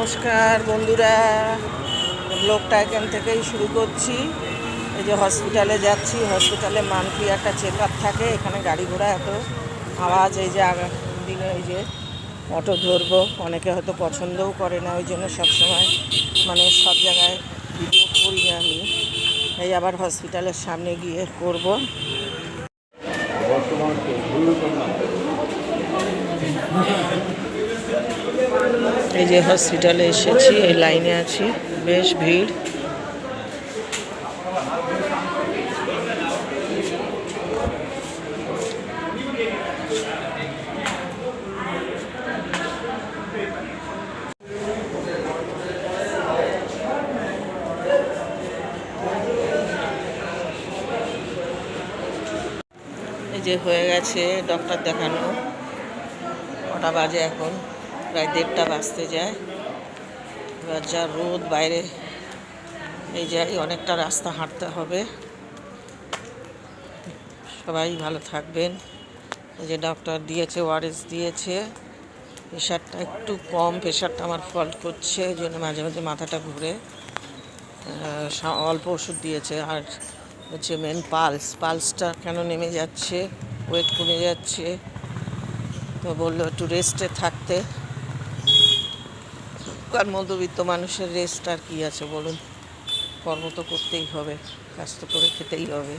নমস্কার বন্ধুরা, ব্লগটা এখান থেকেই শুরু করছি। এই যে হসপিটালে যাচ্ছি, হসপিটালে মান্থলি একটা চেক আপ থাকে। এখানে গাড়ি ঘোড়া এত আওয়াজ, এই যে দিনে এই যে অটো ধরবো, অনেকে হয়তো পছন্দও করে না, ওই জন্য সবসময় মানে সব জায়গায় ভিডিও করি না আমি। এই আবার হসপিটালের সামনে গিয়ে করব। এই যে হসপিটালে এসেছি, এই লাইনে আছি, বেশ ভিড়। এই যে হয়ে গেছে ডক্টর দেখানো, কটা বাজে এখন, প্রায় 1:30 বাজতে যায়। এবার যা রোদ বাইরে, এই যাই অনেকটা রাস্তা হাঁটতে হবে। সবাই ভালো থাকবেন। এই যে ডক্টর দিয়েছে, ওআরএস দিয়েছে। প্রেশারটা একটু কম, প্রেশারটা আমার ফল্ট করছে, এই জন্য মাঝে মাঝে মাথাটা ঘুরে। অল্প ওষুধ দিয়েছে। আর হচ্ছে মেন পালসটা কেন নেমে যাচ্ছে, ওয়েট কমে যাচ্ছে, তো বললো একটু রেস্টে থাকতে। আর মধ্যবিত্ত মানুষের রেস্ট আর কী আছে বলুন, কর্ম তো করতেই হবে, কাজ তো করে খেতেই হবে।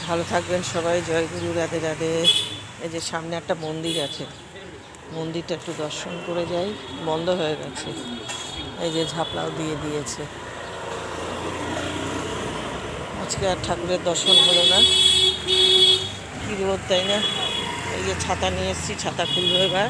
ভালো থাকবেন সবাই। জয় গুরু, রাধে রাধে। এই যে সামনে একটা মন্দির আছে, মন্দিরটা একটু দর্শন করে যাই, বন্ধ হয়ে গেছে। এই যে ঝাপলাও দিয়ে দিয়েছে, আজকে আর ঠাকুরের দর্শন হলো না। কী রোদ, তাই না? এই যে ছাতা নিয়ে এসেছি, ছাতা খুলবো এবার।